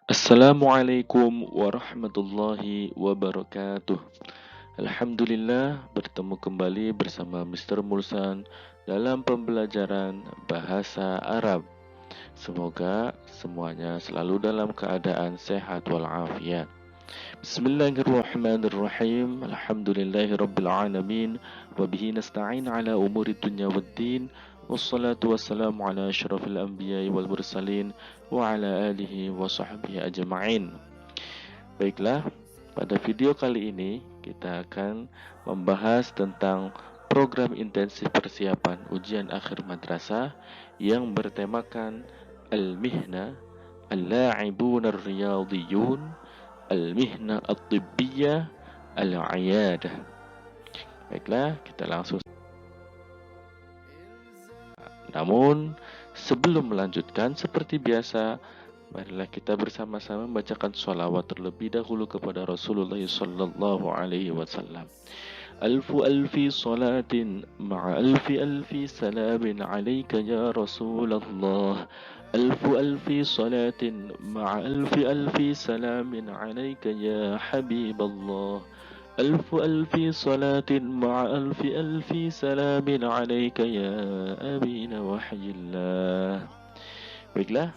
Assalamualaikum warahmatullahi wabarakatuh. Alhamdulillah bertemu kembali bersama Mr. Mursan dalam pembelajaran bahasa Arab. Semoga semuanya selalu dalam keadaan sehat walafiat. Bismillahirrahmanirrahim. Alhamdulillahirabbil alamin wa bihi nasta'in ala umuri dunya waddin. Wassalatu wassalamu ala asyrafil anbiya'i wal mursalin wa ala alihi wa sahbihi ajma'in. Baiklah, pada video kali ini kita akan membahas tentang program intensif persiapan ujian akhir madrasah yang bertemakan Al-Mihna, Al-La'ibun Ar-Riyadiyun, Al-Mihna At-Tibbiyah, Al-Iyadah. Baiklah, kita langsung. Namun, sebelum melanjutkan, seperti biasa, marilah kita bersama-sama membacakan sholawat terlebih dahulu kepada Rasulullah sallallahu alaihi wasallam. Alfu alfi salatin ma'a alfi alfi salamin alaika ya Rasulullah. Alfu alfi salatin ma'a alfi alfi salamin alaika ya Habiballah. ألف ألف صلاة مع ألف ألف سلام عليك يا أمين وحي الله. Baiklah,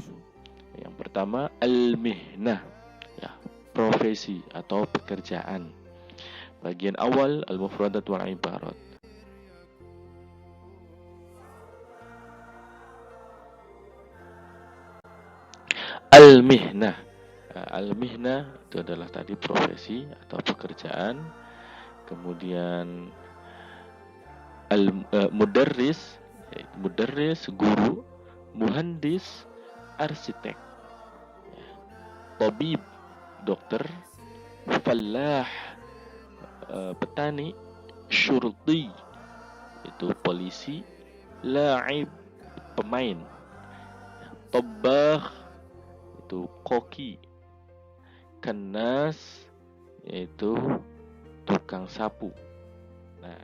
yang pertama al-mihnah, ya, profesi atau pekerjaan. Bagian awal al-mufradat wal ibarat. Al-mihnah. Al-mihnah itu adalah tadi profesi atau pekerjaan. Kemudian al-mudarris, mudarris guru, muhandis arsitek, tabib dokter, fallah petani, syurti itu polisi, la'ib pemain, tabbakh itu koki, kanas yaitu tukang sapu. Nah,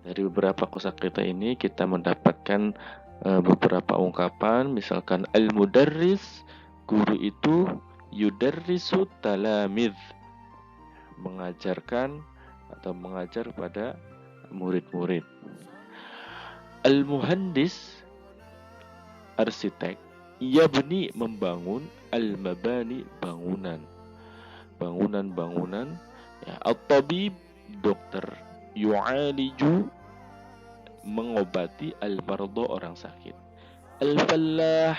dari beberapa kosakata ini kita mendapatkan beberapa ungkapan, misalkan al-mudarris, guru itu yudarrisu talamidh, mengajarkan atau mengajar pada murid-murid. Al-muhandis, arsitek, yabni membangun, al-mabani bangunan, bangunan-bangunan, ya. At-tabib dokter, yu'aliju mengobati, al-mardo orang sakit. Al-fallah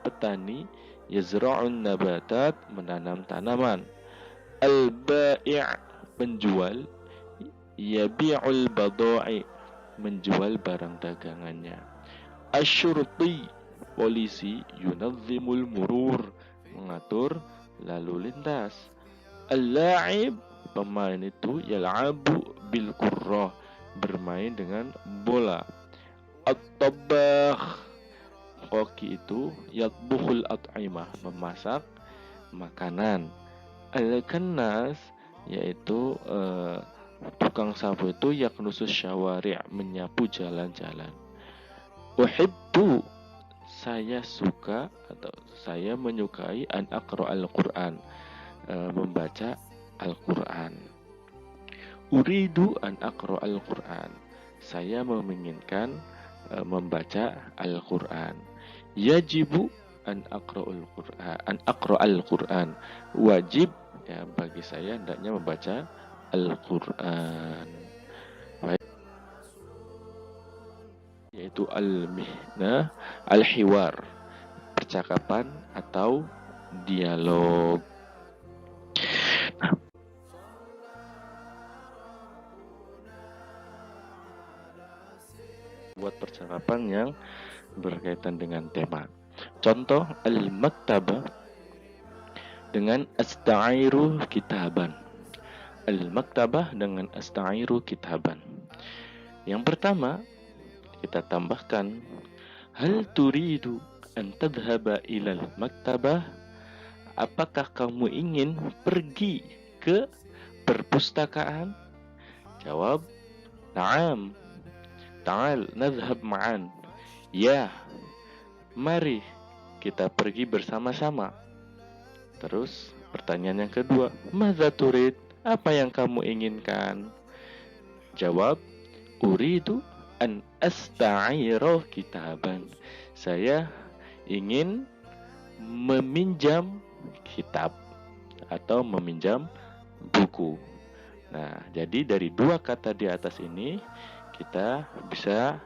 petani, yazra'un nabatat menanam tanaman. Al-bai' penjual, yabi'ul badai menjual barang dagangannya. Asyurti polisi, yunadzimul murur mengatur lalu lintas. Al-la'ib pemain itu, yal'abu bil qurrah bermain dengan bola. At-tabbakh koki itu, yatbukhul at'imah memasak makanan. Al-kannas yaitu tukang sapu itu, yaknusus syawari' menyapu jalan-jalan. Uhibbu saya suka atau saya menyukai an aqra al-Qur'an membaca Al-Quran. Uridu an aqra al-Quran, saya menginginkan membaca Al-Quran. Yajibu an aqra al-Quran, wajib ya bagi saya hendaknya membaca Al-Quran. Baik, yaitu al-mihnah, al-hiwar, percakapan atau dialog. Buat percakapan yang berkaitan dengan tema. Contoh al-maktabah dengan asta'iru kitaban. Al-maktabah dengan asta'iru kitaban. Yang pertama kita tambahkan, hal turidu an tadhhaba ilal maktabah, apakah kamu ingin pergi ke perpustakaan? Jawab, na'am, ta'al nadhhab ma'an, ya, mari kita pergi bersama-sama. Terus pertanyaan yang kedua, madza turid? Apa yang kamu inginkan? Jawab, uridu an asta'ira kitaban. Saya ingin meminjam kitab atau meminjam buku. Nah, jadi dari dua kata di atas ini kita bisa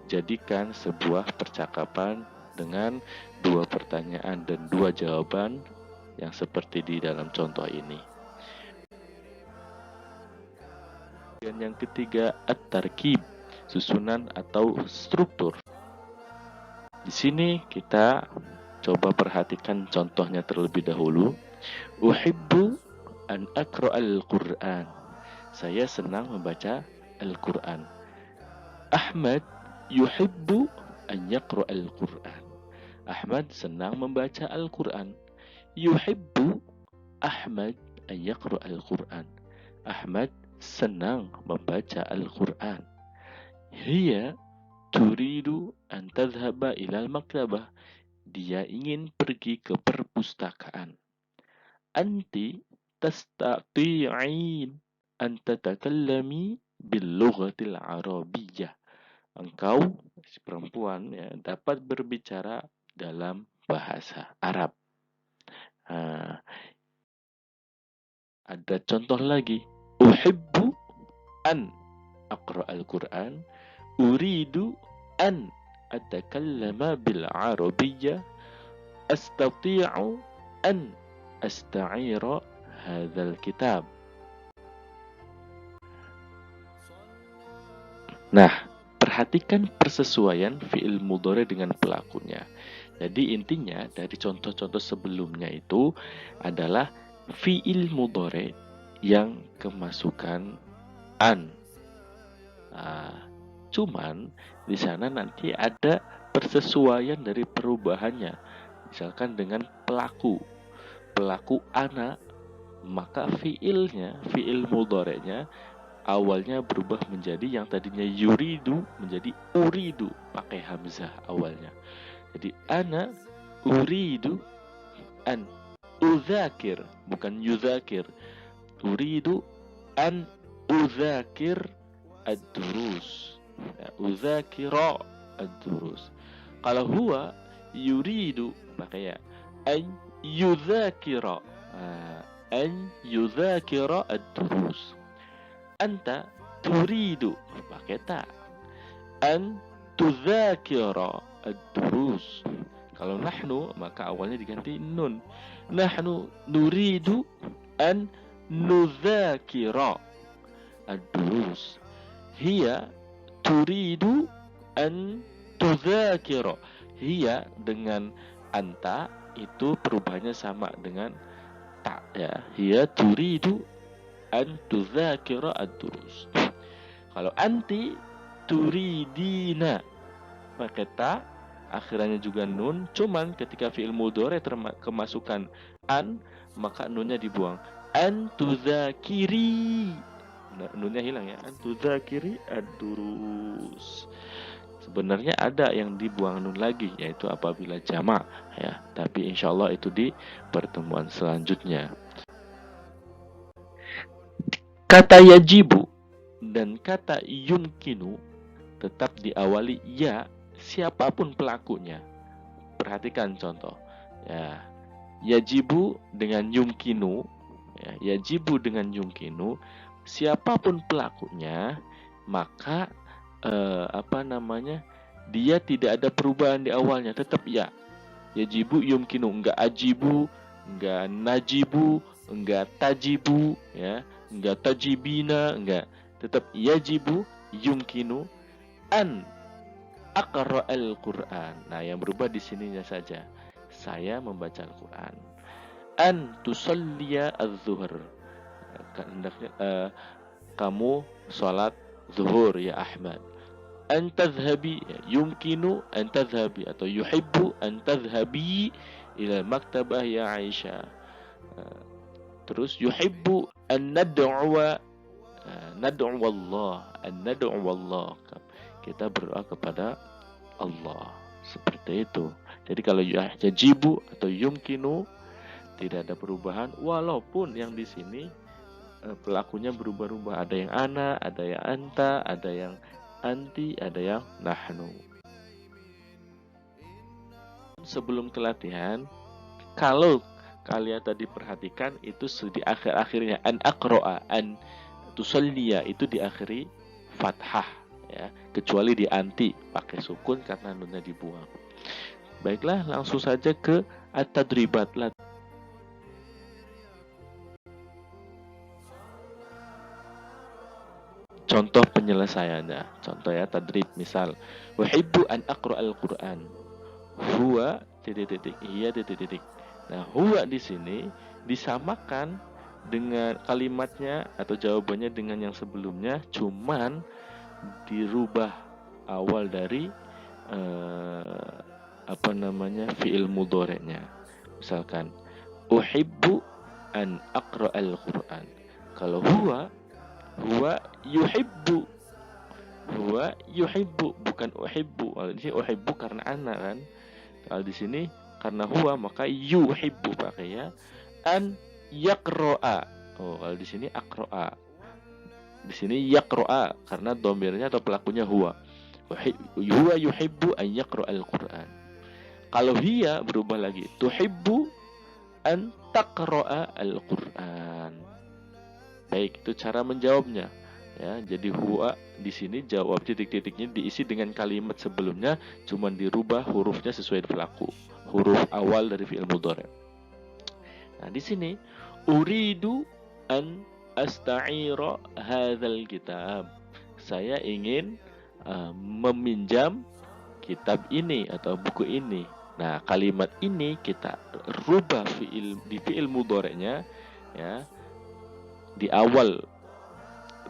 jadikan sebuah percakapan dengan dua pertanyaan dan dua jawaban yang seperti di dalam contoh ini. Dan yang ketiga, at-tarkib, susunan atau struktur. Di sini kita coba perhatikan contohnya terlebih dahulu. Uhibbu an aqra'al Qur'an. Saya senang membaca Al-Qur'an. Ahmad yuhibbu an yaqra'al Qur'an. Ahmad senang membaca Al-Qur'an. Yuhibbu Ahmad an yaqra'al Qur'an. Ahmad senang membaca Al-Qur'an. Hiya turidu an tadhhaba ilal maktabah. Dia ingin pergi ke perpustakaan. Anti tastati'in an tatakallami bil lughatil arabiyyah. Engkau, si perempuan, ya, dapat berbicara dalam bahasa Arab. Ada contoh lagi. Uhibbu an aqra'al Qur'an. Uridu an atakallama bil arabiyyah. Astati'u an asta'ira hadzal kitab. Nah, perhatikan persesuaian fi'il mudhari dengan pelakunya. Jadi intinya dari contoh-contoh sebelumnya itu adalah fi'il mudhari yang kemasukan an. Cuman di sana nanti ada persesuaian dari perubahannya. Misalkan dengan pelaku ana, maka fi'ilnya, fi'il mudhari'nya awalnya berubah menjadi yang tadinya yuridu menjadi uridu, pakai hamzah awalnya. Jadi ana uridu an udzakir, bukan yuzakir. Uridu an udzakir ad-durus. Udzakira ad-durus. Kalau huwa yuridu, maka ya an yuzakira. An yuzakira ad-durus. Anta turidu, pakai ta. An tudzakira ad-durus. Kalau nahnu, maka awalnya diganti nun. Nahnu nuridu an nudzakira ad-durus. Hiya turidu an tudzakira. Hiya dengan anta itu perubahannya sama dengan ta, ya. Hiya turidu an tudzakira ad-durus. Kalau anti turidina, pakai ta, akhirannya juga nun, cuman ketika fi'il mudhari kemasukan an, maka nunnya dibuang. An tudzakiri, nunnya hilang ya. An tudzakiri ad-durus. Sebenarnya ada yang dibuang nun lagi, yaitu apabila jamak, ya. Tapi insyaallah itu di pertemuan selanjutnya. Kata yajibu dan kata yumkinu tetap diawali ya, siapapun pelakunya. Perhatikan contoh. Ya, yajibu dengan yumkinu, ya, yajibu dengan yumkinu, siapapun pelakunya, maka dia tidak ada perubahan di awalnya, tetap ya. Yajibu yumkinu, enggak ajibu, enggak najibu, enggak tajibu, ya, enggak tajibina, enggak, tetap yajibu yumkinu an aqra'al Qur'an. Nah, yang berubah di sininya saja. Saya membaca Al-Qur'an. An tusalliya az-zuhr. Kamu salat zuhur ya Ahmad. An tadhhabi, yumkinu an tadhhabi atau yuhibbu an tadhhabi ila maktabah ya Aisyah. Terus yuhibbu an nad'u Allah, an nad'u Allah. Kita berdoa kepada Allah. Seperti itu. Jadi kalau yajibu atau yumkinu tidak ada perubahan, walaupun yang di sini pelakunya berubah-ubah. Ada yang ana, ada yang anta, ada yang anti, ada yang nahnu. Sebelum ke latihan, kalau kalian tadi perhatikan itu di akhir-akhirnya an aqro'a, an tusalliya itu diakhiri fathah ya, kecuali di anti pakai sukun karena nunnya dibuang. Baiklah, langsung saja ke at-tadribat. Contoh penyelesaiannya. Contoh ya, tadrib misal, uhibbu an aqra'al Qur'an. Huwa titik-titik, iya titik-titik. Nah, huwa di sini disamakan dengan kalimatnya atau jawabannya dengan yang sebelumnya, cuman dirubah awal dari fi'il mudhari'nya. Misalkan uhibbu an aqra'al Qur'an. Kalau huwa yuhibbu. Huwa yuhibbu, bukan uhibbu. Kalau di sini uhibbu karena ana kan. Kalau di sini karena huwa maka yuhibbu pakai ya. An yaqra'a. Oh, kalau di sini aqra'a. Di sini yaqra'a karena domirnya atau pelakunya huwa. Huwa yuhibbu an yaqra'al Qur'an. Kalau hiya berubah lagi. Tuhibbu an taqra'a al-Qur'an. Baik, itu cara menjawabnya. Ya, jadi huwa di sini jawab titik-titiknya diisi dengan kalimat sebelumnya, cuman dirubah hurufnya sesuai pelaku. Huruf awal dari fi'il mudhari'. Nah, di sini uridu an asta'ira hadzal kitab. Saya ingin meminjam kitab ini atau buku ini. Nah, kalimat ini kita rubah di fi'il mudhari'nya ya. Di awal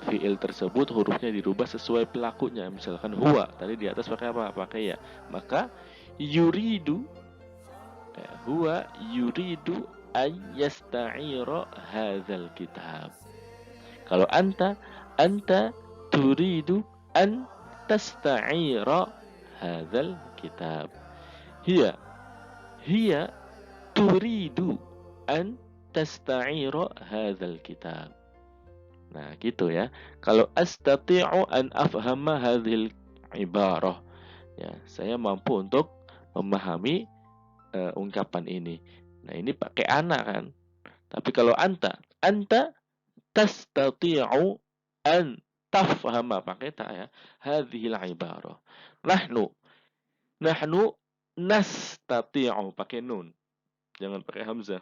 fi'il tersebut hurufnya dirubah sesuai pelakunya. Misalkan huwa, tadi di atas pakai apa? Pakai ya. Maka yuridu, huwa yuridu an yasta'ira hadzal kitab. Kalau anta turidu an tasta'ira hadzal kitab. Hiya turidu an tasta'ira hadzal kitab. Nah, gitu ya. Kalau astati'u an afhama hadzal ibarah. Ya, saya mampu untuk memahami ungkapan ini. Nah, ini pakai ana kan. Tapi kalau anta tastati'u an tafhama pakai ta ya. Hadzal ibarah. Nahnu nastati'u pakai nun. Jangan pakai hamzah.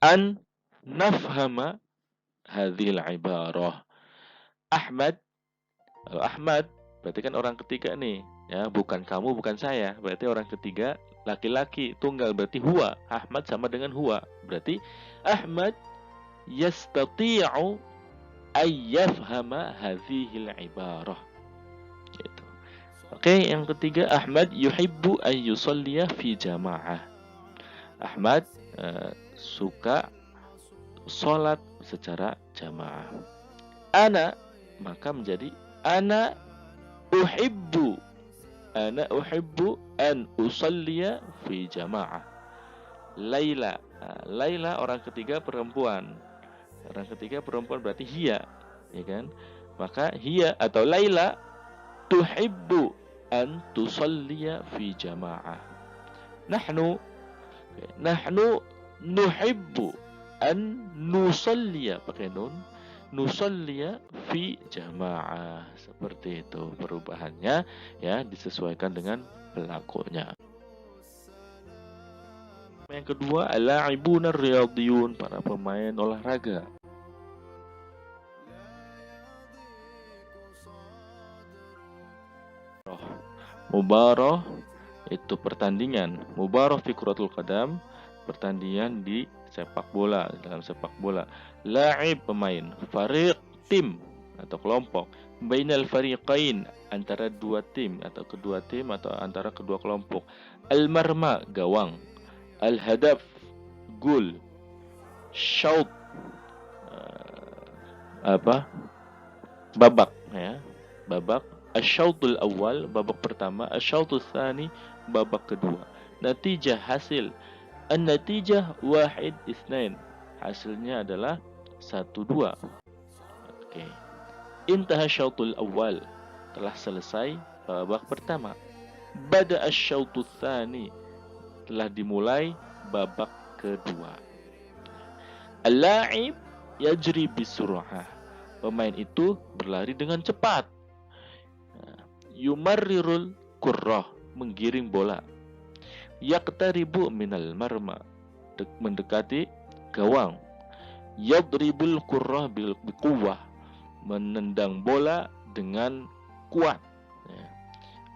An nafhama hadhil ibarah. Ahmad, kalau Ahmad berarti kan orang ketiga nih ya, bukan kamu bukan saya, berarti orang ketiga laki-laki tunggal, berarti huwa. Ahmad sama dengan huwa, berarti Ahmad yastati'u ay yafhama hadhil ibarah gitu. Oke, yang ketiga Ahmad yuhibbu ay yusalliya fi jamaah. Ahmad suka sholat secara jamaah. Ana maka menjadi ana uhibbu an usalliya fi jamaah. Laila orang ketiga perempuan. Orang ketiga perempuan berarti hiya, ya kan? Maka hiya atau Laila tuhibbu an tusalliya fi jamaah. Nahnu nuhibbu an nusalliya pakai nun, nusalliya fi jamaah. Seperti itu perubahannya ya, disesuaikan dengan pelakunya. Yang kedua, al-la'ibuna riyadiyun, para pemain olahraga. Mubarah itu pertandingan. Mubarah fi kuratul qadam, pertandingan di sepak bola, dalam sepak bola. La'ib pemain, fariq tim atau kelompok, bainal fariqain antara dua tim atau kedua tim atau antara kedua kelompok. Al-marma gawang, al-hadaf gol, syaut babak ya, babak. Asyautul awal babak pertama, asyautul tsani babak kedua. Natijah hasil An-natijah wahid itsnain. Hasilnya adalah 1 2. Oke. Intaha syautul awal. Telah selesai babak pertama. Bada asy-syautu tsani. Telah dimulai babak kedua. Al-la'ib yajri bisur'ah. Pemain itu berlari dengan cepat. Yumarrirul qurrah, menggiring bola. Yaqtaribu minal marma, mendekati gawang. Yadribul qurrah biquwwah, menendang bola dengan kuat.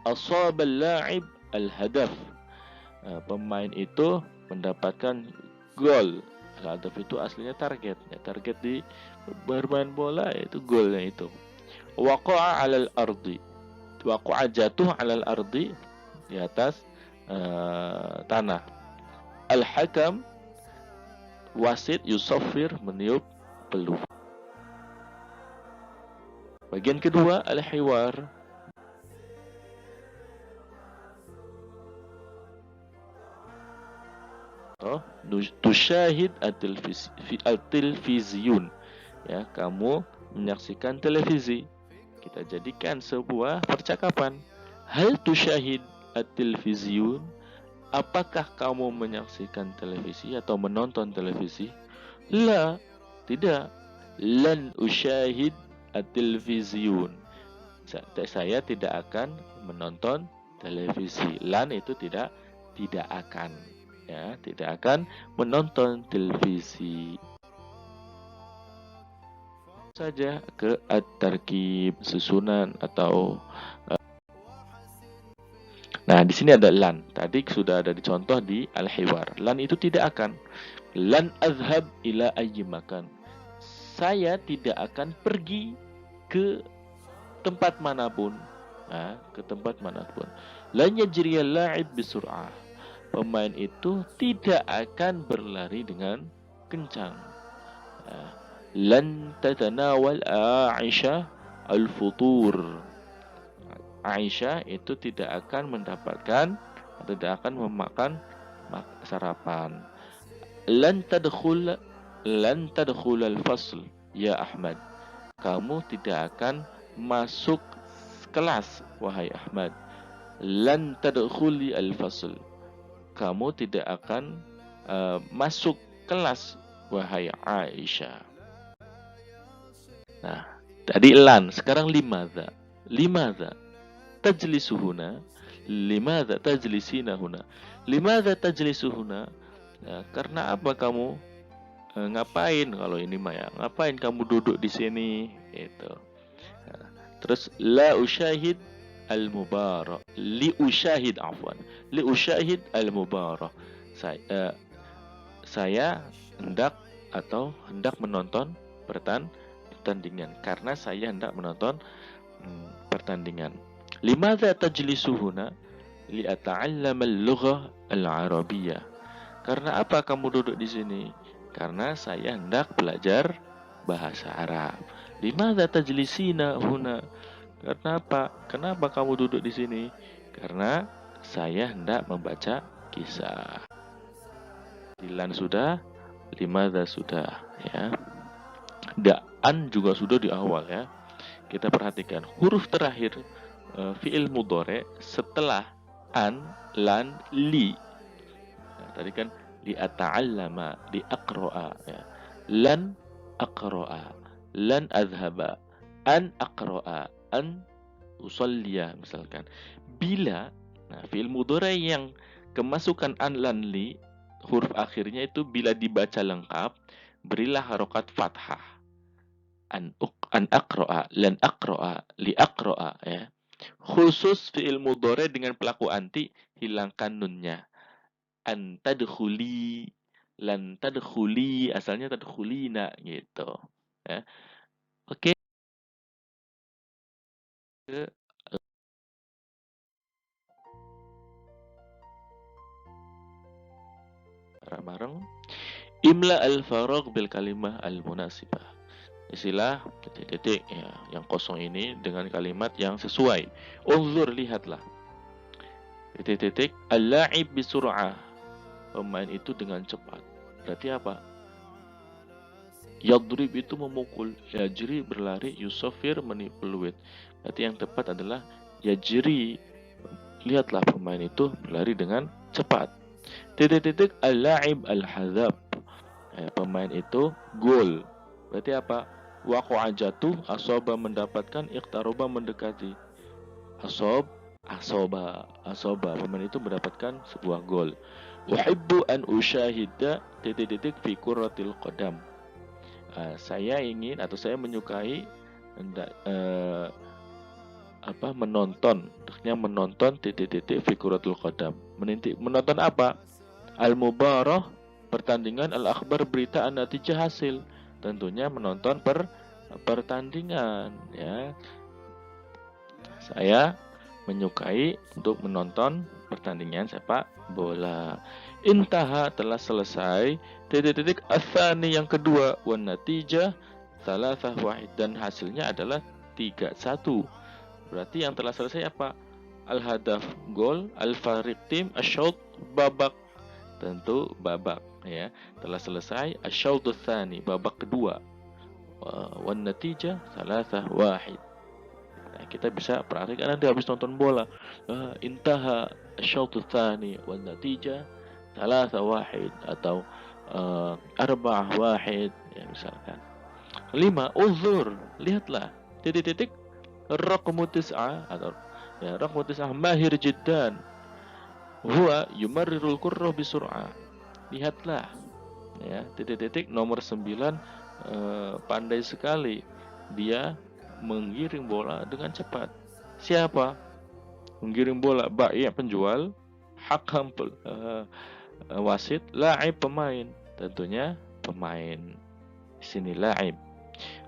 Asabal la'ib al-hadaf. Pemain itu mendapatkan gol. Al-hadaf itu aslinya target. Target di bermain bola itu golnya itu. Waqa'a 'alal ardi. Waqa'a jatuh 'alal ardi, di atas tanah. Al-hakam wasit yusaffir, meniup peluh. Bagian kedua al-hiwar. Tusyahid at-tilfiziyun. Ya, kamu menyaksikan televisi. Kita jadikan sebuah percakapan. Hal tusyahid at-tilfiziyun. Apakah kamu menyaksikan televisi atau menonton televisi? La, tidak. Lan usyahid at-tilfiziyun. Saya tidak akan menonton televisi. Lan itu tidak akan. Ya, tidak akan menonton televisi. Saja ke at-tarkib, susunan atau nah, di sini ada lan. Tadi sudah ada dicontoh di al-hiwar. Lan itu tidak akan. Lan azhab ila ayyi makan. Saya tidak akan pergi ke tempat manapun. Nah, ke tempat manapun. Lan yajriyal la'ib bisur'ah. Pemain itu tidak akan berlari dengan kencang. Lan tatanawal Aisyah al-futur. Aisyah itu tidak akan mendapatkan, tidak akan memakan sarapan. Lan tadkhul al-fasl ya Ahmad. Kamu tidak akan masuk kelas wahai Ahmad. Lan tadkhuli al-fasl. Kamu tidak akan masuk kelas wahai Aisyah. Nah, tadi lan, sekarang limadha. Limadha tajlisuhuna? Limadha tajlisina huna? Limadha tajlisuhuna? Ya, karena apa kamu ngapain kalau ini Maya? Ngapain kamu duduk di sini? Itu. Nah, terus la usyahid al-mubarah. Li usyahid al-mubarah. Saya hendak menonton pertandingan, karena saya hendak menonton pertandingan. Limadha tajlisuhuna? Li ata'allama al-lughah al-arabiyyah. Karena apa kamu duduk di sini? Karena saya hendak belajar bahasa Arab. Limadha tajlisina huna? Karena apa? Kenapa kamu duduk di sini? Karena saya hendak membaca kisah. Dilan sudah, limadha sudah, ya. Da'an juga sudah di awal, ya. Kita perhatikan huruf terakhir fi'il mudhari setelah an, lan, li. Nah, tadi kan li ata'allama, li aqra'a, ya. Lan aqra'a, lan adhaba, an aqra'a, an usalliya misalkan. Bila fi'il mudhari yang kemasukan an, lan, li, huruf akhirnya itu bila dibaca lengkap, berilah harokat fathah. An aqra'a, lan aqra'a, li aqra'a, ya. Khusus fi'il mudhari dengan pelaku anti, hilangkan nunnya. An tadkhuli, lan tadkhuli, asalnya tadkhulina gitu, ya. Oke. Bareng-bareng. Imla al-faragh bil kalimah al-munasibah. Isilah titik-titik, ya, yang kosong ini dengan kalimat yang sesuai. Unzur, lihatlah. Titik-titik al-la'ib bisur'ah. pemain itu dengan cepat. Berarti apa? Yadrib itu memukul, yajri berlari, yusafir meniup peluit. Berarti yang tepat adalah yajri. Lihatlah pemain itu berlari dengan cepat. Titik-titik al-la'ib al-hadzab. Pemain itu gol. Berarti apa? Waqa'a jatuh, asoba mendapatkan, iqtaroba mendekati. Asoba. Pemain itu mendapatkan sebuah gol. Uhibbu an usyahida titik-titik fi kurratil qadam. Saya ingin atau saya menyukai menonton titik-titik fikuratul qadam. Menonton apa? Al-mubarah, pertandingan, al-akhbar, berita, an-natijah, hasil. Tentunya menonton pertandingan, ya. Saya menyukai untuk menonton pertandingan sepak bola. Intaha, telah selesai, titik-titik atsani, yang kedua, wan natijah tsalatsah wahid, dan hasilnya adalah 3-1. Berarti yang telah selesai apa? Al-hadaf gol, al-fariq tim, asy-syaut babak. Tentu babak, ya. Telah selesai asy-syautu tsani, babak kedua. Wan natijah tsalatsah wahid. Nah, kita bisa perhatikan nanti habis nonton bola. Intaha asy-syautu tsani wan natijah tsalatsah wahid atau 4-1, ya misalkan. 5, uzur, lihatlah titik-titik raqmu tis'ah atau ya raqmu tis'ah mahir jiddan huwa yumarrirul qurra bisur'ah. Lihatlah, ya, titik-titik nomor 9 pandai sekali, dia menggiring bola dengan cepat. Siapa menggiring bola? Bai' penjual, hakam wasit, la'ib pemain. Tentunya pemain. Di sini la'ib.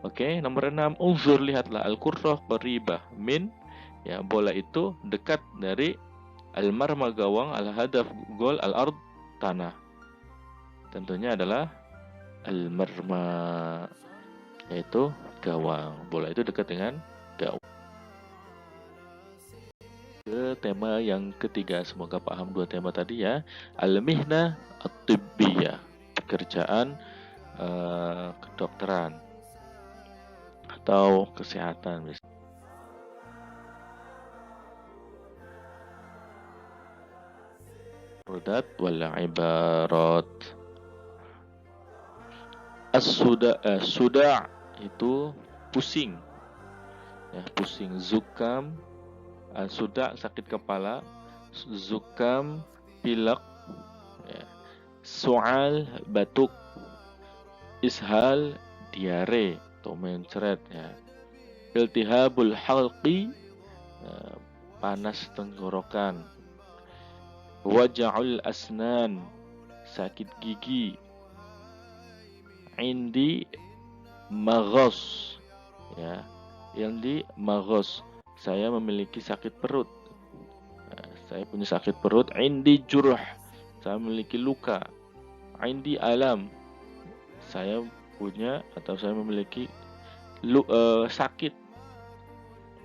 Oke, nomor 6, unzur, lihatlah, al-qurrah qaribah min, ya, bola itu dekat dari, al-marma gawang, al-hadaf gol, al-ard tanah. Tentunya adalah al-marma, yaitu gawang. Bola itu dekat dengan gawang. Ke tema yang ketiga, semoga paham dua tema tadi, ya. Al-mihnah at-tibbiyah, pekerjaan kedokteran atau kesehatan. Rodat wal ibarat. Suda' itu pusing, ya, pusing. Zukam, suda' sakit kepala, zukam pilek, ya. Su'al batuk, ishal diare atau mencret, ya. Iltihabul halqi, panas tenggorokan. Waja'ul asnan, sakit gigi. Indi maghos, ya, indi maghos, saya memiliki sakit perut. Saya punya sakit perut. Indi jurh, saya memiliki luka. Indi alam, saya punya atau saya memiliki sakit.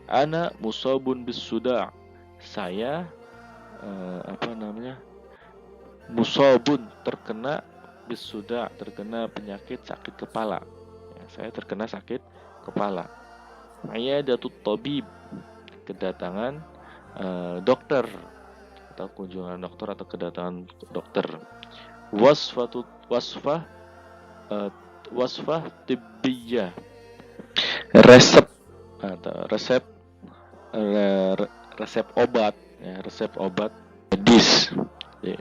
Ana musabun bis-suda', saya musabun, terkena bis-suda', terkena penyakit sakit kepala, ya, saya terkena sakit kepala. Iyadatut tabib, kedatangan dokter atau kunjungan dokter atau kedatangan dokter. Wasfah tibbiyah, resep atau resep obat, ya, resep obat medis, ya,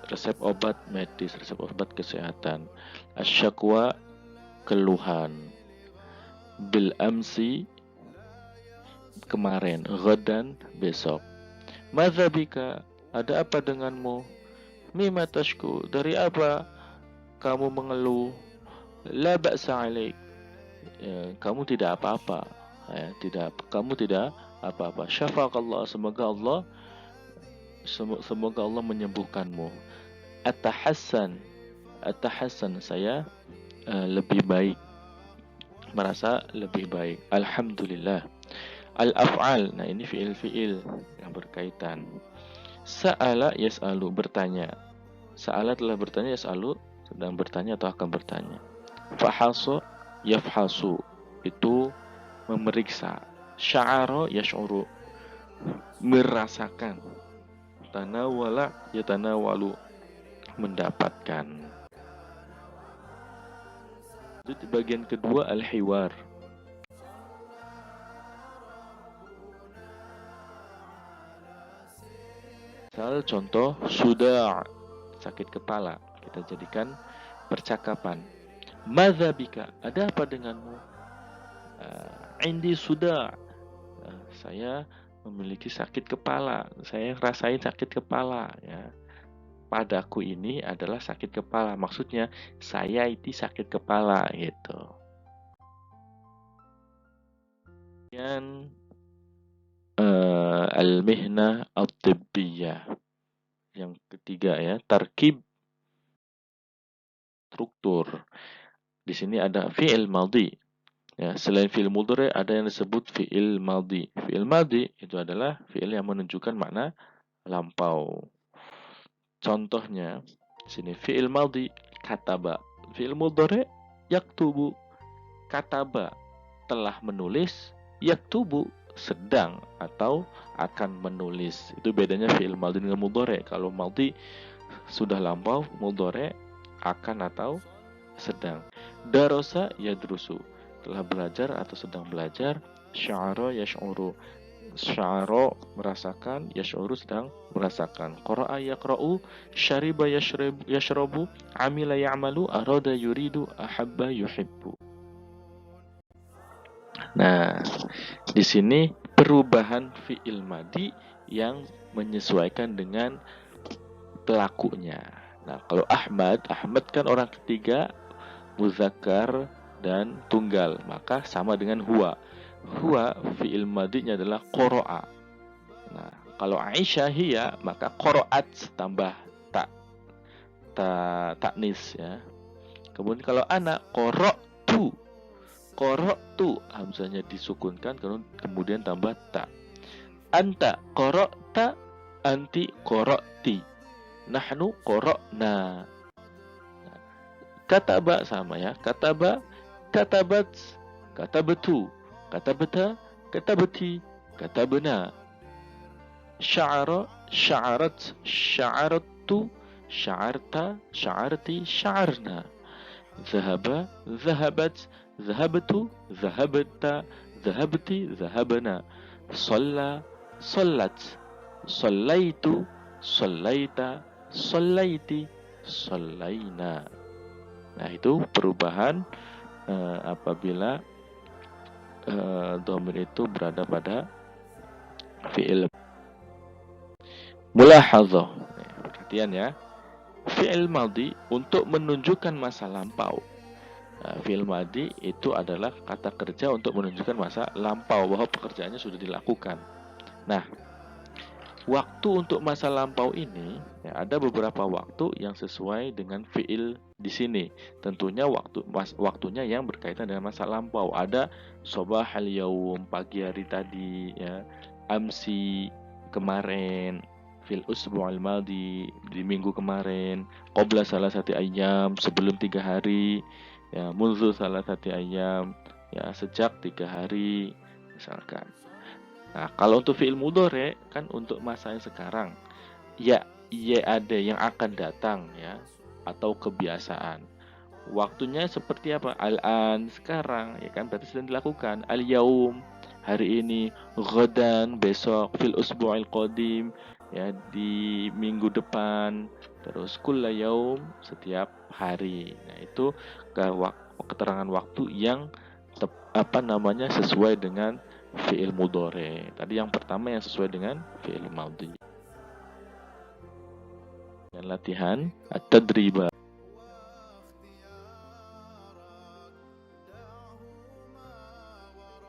resep obat medis, resep obat kesehatan. Asyakwa, keluhan. Bil amsi, kemarin. Ghadan, besok. Madzabika, ada apa denganmu? Mimma tashku, dari apa kamu mengeluh? La ba'sa alaik, ya, kamu tidak apa-apa, ya, kamu tidak apa-apa. Syafaqallah, semoga Allah menyembuhkanmu. Atahassan, saya lebih baik, merasa lebih baik. Alhamdulillah. Al-af'al, nah ini fiil yang berkaitan. Sa'ala yas'alu, bertanya. Sa'ala telah bertanya, yas'alu sedang bertanya atau akan bertanya. Fahaso yafhasu itu memeriksa. Sya'ara yash'uru merasakan. Tanawala yatanawalu mendapatkan. Itu di bagian kedua al-hiwar. Misal contoh sudah sakit kepala, kita jadikan percakapan. Madza bika, ada apa denganmu? Indi sudah, saya memiliki sakit kepala, saya rasain sakit kepala ya. Padaku ini adalah sakit kepala, maksudnya saya itu sakit kepala gitu. Kemudian al-mihnah at-tibbiyah. Yang ketiga ya, tarkib struktur. Di sini ada fi'il madhi. Ya, selain fi'il mudhari ada yang disebut fi'il madhi. Fi'il madhi itu adalah fi'il yang menunjukkan makna lampau. Contohnya di sini fi'il madhi kataba. Fi'il mudhari yaktubu. Kataba telah menulis, yaktubu sedang atau akan menulis. Itu bedanya fi'il madhi dengan mudhari. Kalau madhi sudah lampau, mudhari akan atau sedang. Darosa yadrusu telah belajar atau sedang belajar. Sya'ara yash'uru sya'ara merasakan, yash'uru sedang merasakan. Qara'a yaqra'u, syariba yashrabu, amila ya'malu, arada yuridu, ahabba yuhibbu. Nah, di sini perubahan fi'il madhi yang menyesuaikan dengan pelakunya. Nah, kalau Ahmad kan orang ketiga, muzakkar dan tunggal, maka sama dengan huwa. Huwa fi'il madhinya adalah qara'a. Nah, kalau Aisyah hiya, maka qara'at tambah taknis ya. Kemudian kalau anak qara'tu hamzahnya disukunkan kemudian tambah ta. Anta qara'ta, anti qara'ti, nahnu qara'na. Kataba sama ya, kataba, katabat, katabtu, katabta, katabti, katabna. Sya'ara, sya'arat, sya'arattu, sya'arta, sya'arti, sya'arna. Zahaba, zahabat, zahabtu, zahabta, zahabti, zahabna. Shalla, shallat, shallaitu, shallaita, shallaiti, shallaina. Nah, itu perubahan apabila dhamir itu berada pada fi'il. Mulahadzah. Perhatian ya. Fi'il madhi untuk menunjukkan masa lampau. Fi'il madhi itu adalah kata kerja untuk menunjukkan masa lampau bahwa pekerjaannya sudah dilakukan. Nah, waktu untuk masa lampau ini ya, ada beberapa waktu yang sesuai dengan fi'il di sini. Tentunya waktunya yang berkaitan dengan masa lampau. Ada sobahal yaum, pagi hari tadi ya, amsi kemarin, fil usbu'il madhi di minggu kemarin, qabla salasati ayyam sebelum 3 hari, ya munzu salasati ayyam ya sejak 3 hari misalkan. Nah, kalau untuk fi'il mudhari kan untuk masa yang sekarang. Ya ada yang akan datang ya atau kebiasaan. Waktunya seperti apa? Al-an sekarang ya kan berarti sedang dilakukan. Al-yaum hari ini, ghadan besok, fil usbu'il qadim ya di minggu depan, terus kulla yaum setiap hari. Nah, itu keterangan waktu yang sesuai dengan fi'il mudhari. Tadi yang pertama yang sesuai dengan fi'il madhi. Dan latihan at-tadriba.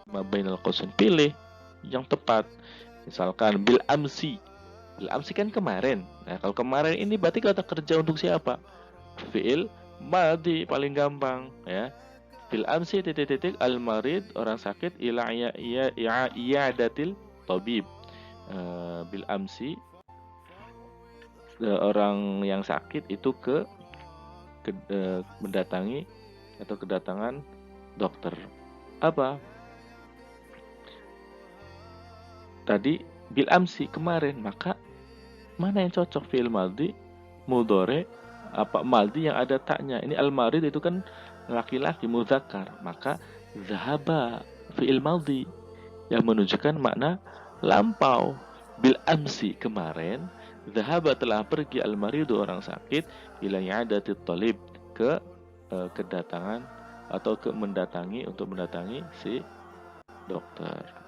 Mabainal qausain, pilih yang tepat. Misalkan bil amsi. Bil amsi kan kemarin. Nah, kalau kemarin ini berarti kata kerja untuk siapa? Fi'il madhi paling gampang ya. Bil amsi titik al marid orang sakit ila i'adatil tabib. Bil amsi orang yang sakit itu mendatangi atau kedatangan dokter. Apa? Tadi bil amsi kemarin, maka mana yang cocok fi'il madhi, mudhari, apa madhi yang ada taknya. Ini al-marid itu kan laki-laki muzakkar, maka zahaba fi'il madhi yang menunjukkan makna lampau. Bil amsi kemarin, zahaba telah pergi al-maridu orang sakit ila i'adati talib ke kedatangan atau ke mendatangi si dokter.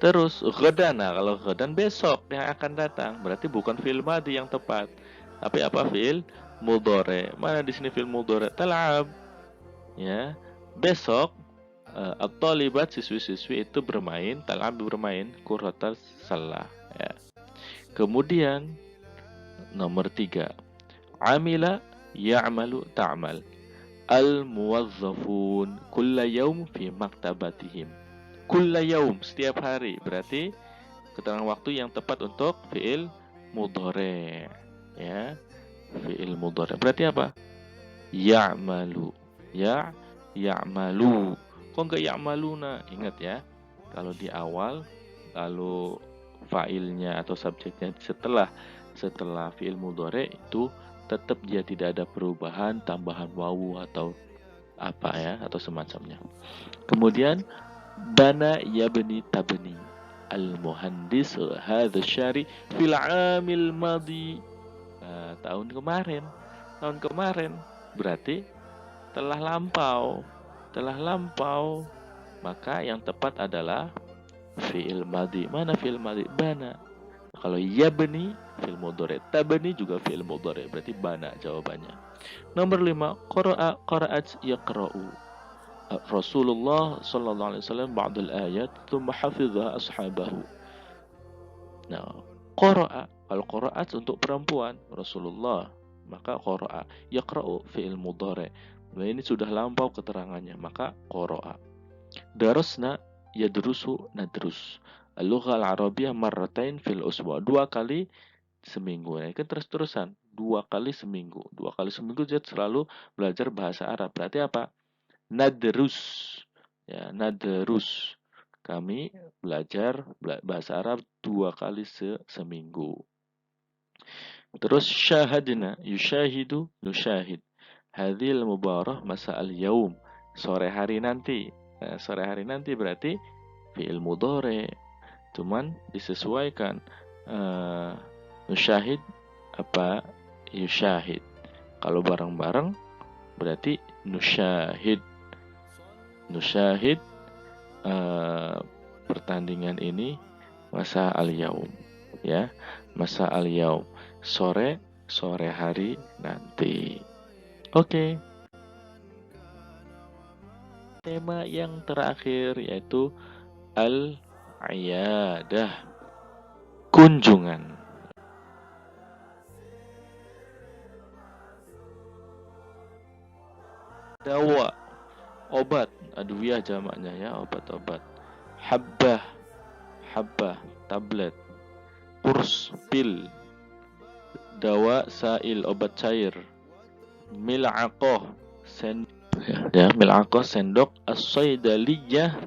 Terus ghadana, kalau ghadan besok yang akan datang, berarti bukan fi'il madhi yang tepat, tapi apa? Fi'il mudhari. Mana di sini fi'il mudhari? Tal'ab. Ya, besok at-talibat, siswi-siswi itu bermain, tal'ab bermain, kuratas salah. Ya. Kemudian nomor 3, amila ya'malu ta'mal. Al-muwazzafun kulla yaum fi maktabatihim. Kulla yaum, setiap hari. Berarti keterangan waktu yang tepat untuk fi'il mudhari. Ya, fi'il mudhari. Berarti apa? Ya'malu. Ya'malu. Kok enggak ya'maluna? Ingat ya, kalau di awal, lalu fa'ilnya atau subjeknya setelah fi'il mudhari itu tetap dia tidak ada perubahan, tambahan wawu atau apa ya, atau semacamnya. Kemudian bana yabni tabni al-muhandis hadha syari fil 'amil madhi. Tahun kemarin berarti telah lampau, maka yang tepat adalah fi'il madhi. Mana fi'il madhi? Bana. Kalau yabni fi'il mudhari, tabni juga fi'il mudhari, berarti bana jawabannya. Nomor 5, qara'at yaqra'u. Rasulullah sallallahu alaihi wasallam ba'dal ayat thumma hafidhaha ashabahu. Nah, qara'a, kalau qara'at untuk perempuan Rasulullah, maka qara'a. Yaqra'u fi'il mudhari. Nah, ini sudah lampau keterangannya, maka qara'a. Darasna yadrusu nadrus. Al-lugha al-arabiyyah marratain fil usbu'. 2 kali seminggu. Nah, kan terus-terusan 2 kali seminggu. 2 kali seminggu dia selalu belajar bahasa Arab. Berarti apa? Nadrus. Ya, nadrus. Kami belajar bahasa Arab 2 kali seminggu. Terus syahadna, yushahidu, nusyahid. Hadhil mubarah masa'al yaum. Sore hari nanti. Nah, sore hari nanti berarti fi'il mudhari. Cuman disesuaikan. Nusyahid apa? Yusyahid. Kalau bareng-bareng berarti nusyahid. Nusyahid pertandingan ini masa al-yaum, ya, masa al-yaum, sore hari nanti. Oke. Tema yang terakhir yaitu al-iyadah, kunjungan. Dawa, obat, adwiyah jamaknya ya, obat-obat. Habbah, tablet. Qurs, pil. Dawa, sail, obat cair. Mil'aqah, mil'aqah, sendok. As-saydaliyah,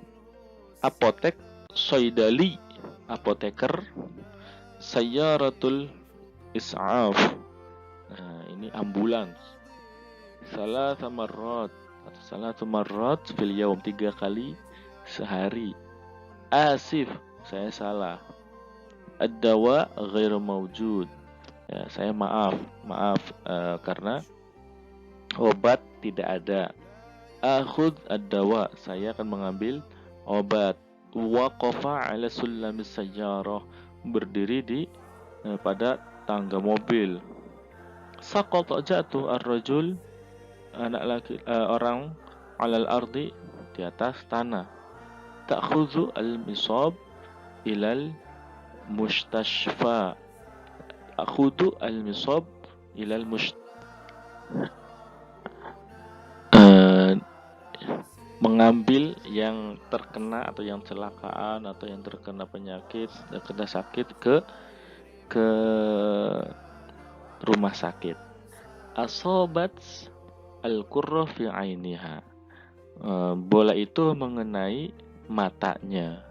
apotek. Saydali, apoteker. Sayyaratul is'af, nah, ini ambulans. Salatu marrat fil yaum, 3 kali sehari. Asif, saya salah. Ad-dawa ghairu mawjud, ya, saya maaf karena obat tidak ada. Akhud ad-dawa, saya akan mengambil obat. Waqafa ala sullamis sayyarah, berdiri di pada tangga mobil. Saqata, jatuh. Ar-rajul, anak laki, orang. Alal ardi, di atas tanah. Ta'khudhu al-misab ilal mustashfa. Akhudhu al-misab ilal mengambil yang terkena atau yang celakaan atau yang terkena penyakit, terkena sakit ke ke rumah sakit. Asobat al-qurra fi ainiha. Bola itu mengenai matanya.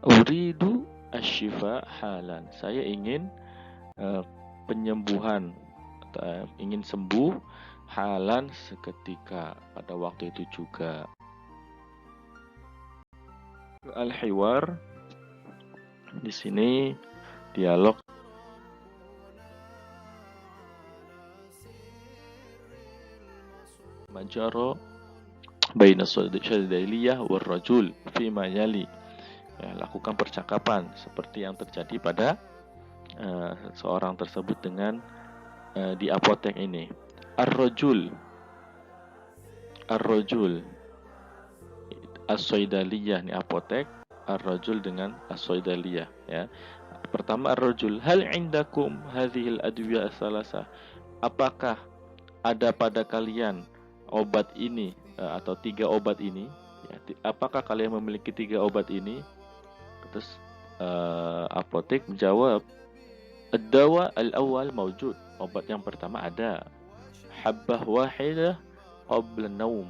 Uridu asyifa halan. Saya ingin penyembuhan, ingin sembuh halan seketika, pada waktu itu juga. Al-hiwar di sini dialog majaro baina syadailiyah war rajul fima yali. Ya, lakukan percakapan seperti yang terjadi pada seorang tersebut dengan di apotek ini. Ar-rajul as-saydaliyah ni apotek, ar-rajul dengan as-saydaliyah, ya. Pertama, ar-rajul, hal indakum hadhil adwiyah as-salasah? Apakah ada pada kalian obat ini atau 3 obat ini? Ya, apakah kalian memiliki 3 obat ini? Terus apotek menjawab, ad-dawa al-awwal mawjud. Obat yang pertama ada. Habbah wahidah qabla naum.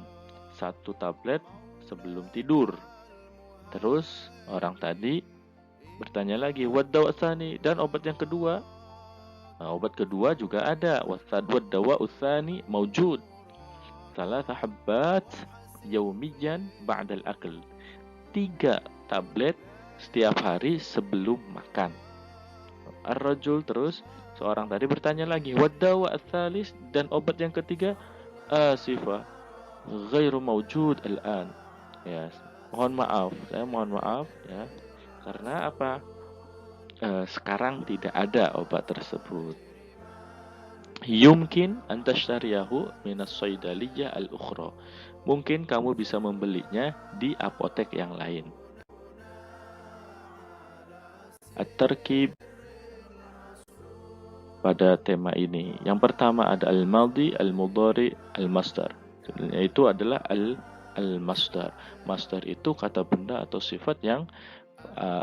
1 tablet sebelum tidur. Terus orang tadi bertanya lagi, wad-dawa tsani, dan obat yang kedua? Obat kedua juga ada. Wad-dawa tsani mawjud. 3 habbat yaumiyan ba'dal akl. 3 tablet setiap hari sebelum makan. Ar-rajul, terus seorang tadi bertanya lagi, wad-dawa ats-tsalis, dan obat yang ketiga? Asifah ghairu mawjud al-an. Ya, mohon maaf ya. Karena apa? Sekarang tidak ada obat tersebut. Yumkin an tashtariyahu min as-saydaliyah al-ukhra. Mungkin kamu bisa membelinya di apotek yang lain. At-tarkib pada tema ini. Yang pertama ada al-madhi, al-mudhari, al-masdar. Itu adalah al-masdar. Masdar itu kata benda atau sifat yang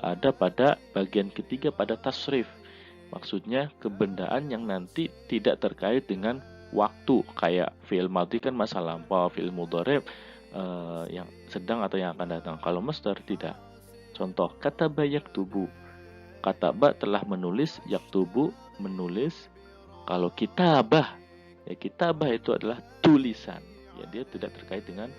ada pada bagian ketiga pada tasrif. Maksudnya kebendaan yang nanti tidak terkait dengan waktu. Kayak fi'il madhi kan masa lampau, fi'il mudhari yang sedang atau yang akan datang. Kalau masdar tidak. Contoh, kataba yaktubu. Kataba telah menulis, yaktubu menulis. Kalau kitabah, ya kitabah itu adalah tulisan. Ya, dia tidak terkait dengan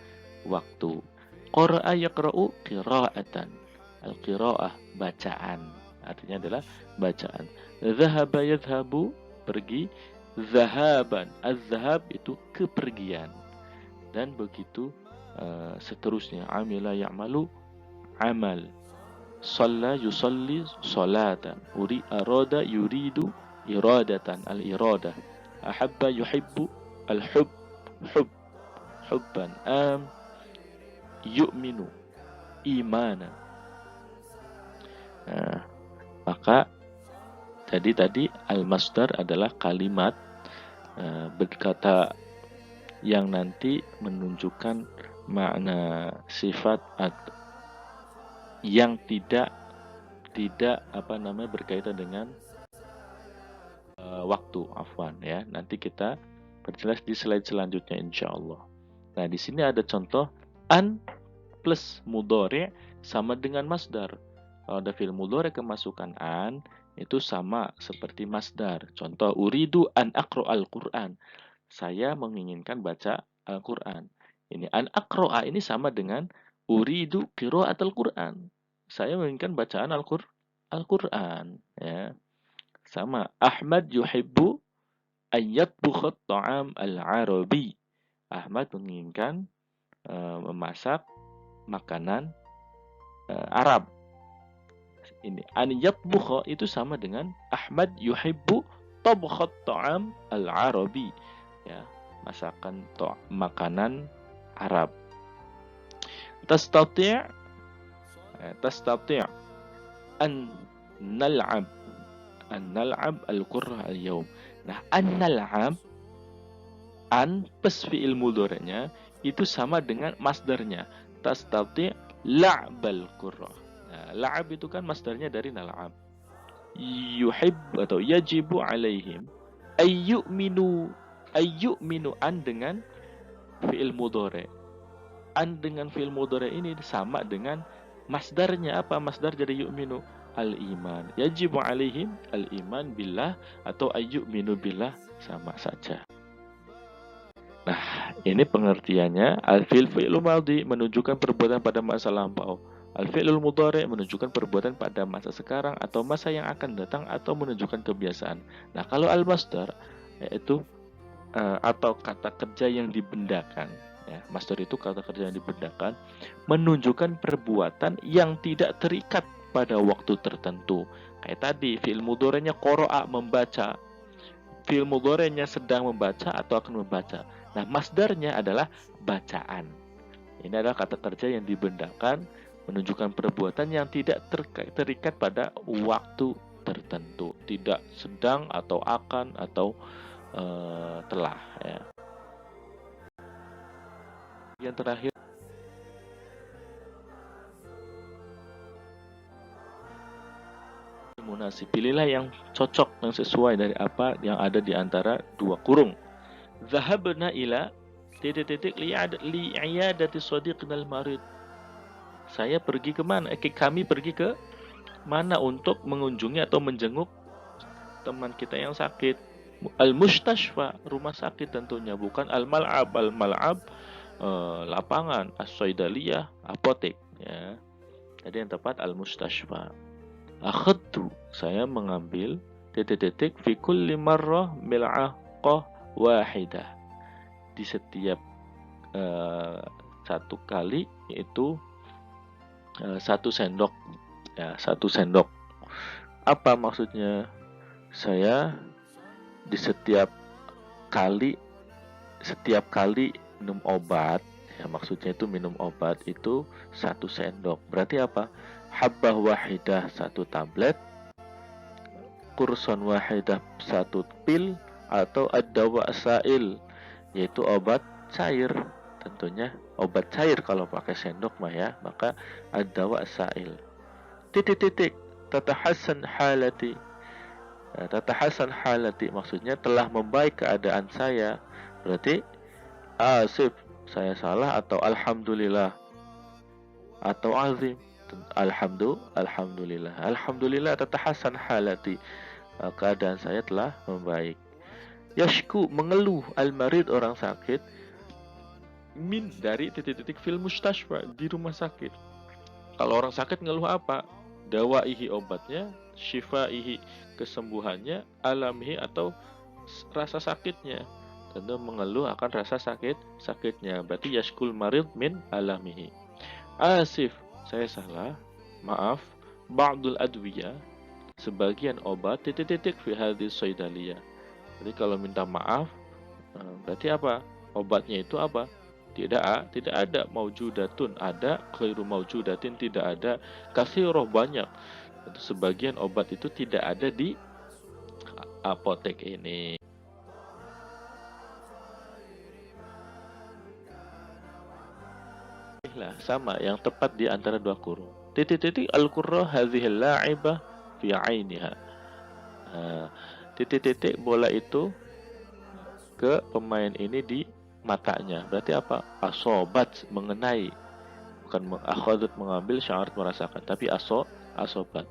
waktu. Qara'a yaqra'u qira'atan. Al-qira'ah, bacaan. Artinya adalah bacaan. Zahaba yadhhabu, pergi. Zahaban, az-zahab itu kepergian. Dan begitu seterusnya. Amila ya'malu, amal. Shalla yusalli salatan. Arada yuridu iradatan, al-iradah. Ahabba yuhibbu, al-hubb, hubban. Yu'minu, imana. Maka tadi al-masdar adalah kalimat berkata yang nanti menunjukkan makna sifat yang tidak berkaitan dengan waktu, afwan ya. Nanti kita perjelas di slide selanjutnya insyaallah. Nah, di sini ada contoh an plus mudhari sama dengan masdar. Kalau ada fi'il mudhari kemasukan an, itu sama seperti masdar. Contoh, uridu an aqra'al Qur'an. Saya menginginkan baca Al-Qur'an. Ini an aqra'a ini sama dengan uridu qira'atul Qur'an. Saya menginginkan bacaan Al-Qur'an, ya. Sama. Ahmad yuhibbu an yatbukha at-ta'am al-arabi. Ahmad menginginkan memasak makanan Arab. Ini an yatbukha itu sama dengan Ahmad yuhibbu tabkha at-ta'am al-arabi. Ya, masakan makanan Arab. Tastati' an nal'ab al-qurra al-yawm. Nah, an nal'ab, an plus fi'il mudhari'nya itu sama dengan masdarnya. Tastati' la'bal qurra. Nah, la'ab itu kan masdarnya dari nal'ab. yuhib atau yajibu alaihim ayyuminu. Ayyuminu an dengan fi'il mudhari. An dengan fi'il mudhari ini sama dengan masdarnya. Apa masdar dari yu'minu? Al-iman. Yajibu alaihim al-iman billah atau ayyuminu billah, sama saja. Nah, ini pengertiannya. Al-fi'l fi'lu madhi menunjukkan perbuatan pada masa lampau. Al-fi'lul mudhari menunjukkan perbuatan pada masa sekarang atau masa yang akan datang atau menunjukkan kebiasaan. Nah, kalau al-masdar yaitu atau kata kerja yang dibendakan, ya, masdar itu kata kerja yang dibendakan, menunjukkan perbuatan yang tidak terikat pada waktu tertentu. Kayak tadi, fi'il mudhari'nya qara'a, membaca. Fi'il mudhari'nya sedang membaca atau akan membaca. Nah, masdarnya adalah bacaan. Ini adalah kata kerja yang dibendakan, menunjukkan perbuatan yang tidak terikat pada waktu tertentu, tidak sedang atau akan atau telah, ya. Yang terakhir, munasib. Pilihlah yang cocok, yang sesuai dari apa yang ada di antara dua kurung. Zahabna ila li'iyadati shadiqina al-marid. Saya pergi ke mana? Kami pergi ke mana untuk mengunjungi atau menjenguk teman kita yang sakit. Al-mustashfa, rumah sakit tentunya, bukan al-mal'ab. Al-mal'ab lapangan, as-saidaliyah, apotek, ya. Jadi yang tepat al-mustashfa. Akhadtu, saya mengambil fi kulli marrah mil'aqah wahidah. Di setiap satu kali yaitu satu sendok, ya, satu sendok. Apa maksudnya? Saya di setiap kali minum obat, ya, maksudnya itu minum obat itu satu sendok. Berarti apa? Habbah wahidah, satu tablet, kurson wahidah, satu pil, atau ad-dawa sa'il, yaitu obat cair. Tentunya obat cair kalau pakai sendok mah, ya, maka ad-dawa sa'il. Titik-titik tatahassan halati. Tatahassan halati maksudnya telah membaik keadaan saya. Berarti asif, saya salah, atau alhamdulillah, atau azim, alhamdulillah. Alhamdulillah tatahassan halati, keadaan saya telah membaik. Yashku, mengeluh, al-marid, orang sakit, min, dari titik-titik fil mustashfa, di rumah sakit. Kalau orang sakit ngeluh apa? Dawaihi, obatnya, syifaihi, kesembuhannya, alamihi, atau rasa sakitnya. Tentu mengeluh akan rasa sakitnya. Berarti yashkul marid min alamihi. Asif, saya salah, maaf, ba'dul adwiyah, sebagian obat, titik-titik fi hadis saidaliyah. Jadi kalau minta maaf, berarti apa? Obatnya itu apa? Tidak ada maujudatun, ada, khairu maujudatin, tidak ada, katsiroh, banyak. Itu sebagian obat itu tidak ada di apotek ini. Lah, sama yang tepat di antara dua kurung. Titik-titik al-qurra hadhil la'ibah fi 'ainiha. Titik-titik bola itu ke pemain ini di matanya. Berarti apa? Asobat, mengenai, bukan akhadat, mengambil, syarat, merasakan, tapi asobat.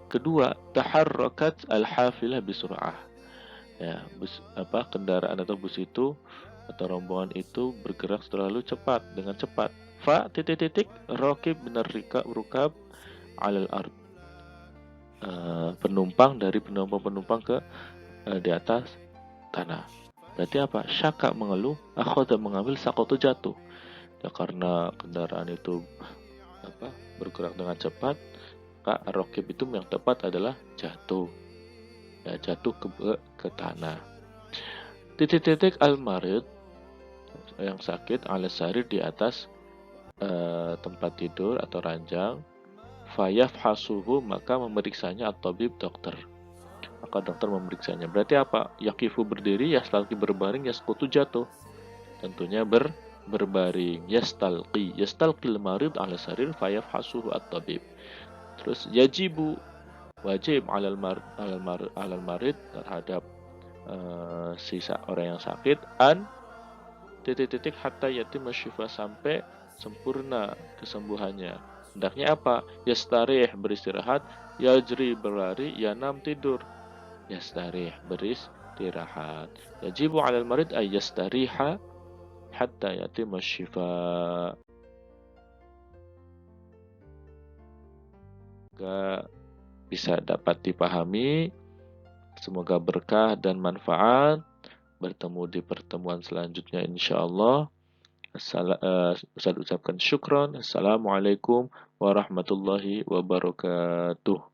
Kedua, taharrakat al-hafilah bisur'ah. Ya, kendaraan atau bus itu atau rombongan itu bergerak terlalu cepat, dengan cepat. Fa titik-titik raqib minar rukab alal ard. Penumpang dari penumpang ke di atas tanah. Berarti apa? Syaka, mengeluh, akhadha, mengambil, sakotu, jatuh. Ya, karena kendaraan itu bergerak dengan cepat, maka raqib itu yang tepat adalah jatuh. Ya, jatuh ke tanah. Titik-titik al-marid, yang sakit, ala sarir, di atas tempat tidur atau ranjang, fayafhasuhu, maka memeriksanya at-tabib, dokter. Maka dokter memeriksanya. Berarti apa? Yaqifu, berdiri, yastalqi, berbaring, yasqutu, jatuh. Tentunya berbaring. Yastalqil marid ala sarir fayafhasuhu at-tabib. Terus yajibu, wajib alal marid terhadap sisa orang yang sakit an titik-titik hatta yatim syifa sampai sempurna kesembuhannya. Hendaknya apa? Yastarih beristirahat, yajri berlari, yanam tidur. Yastarih beristirahat. Yajibu 'alal marid ay yastariha hatta yatim syifa. Semoga bisa dapat dipahami. Semoga berkah dan manfaat. Bertemu di pertemuan selanjutnya insyaallah. Ustaz ucapkan syukron. Assalamualaikum warahmatullahi wabarakatuh.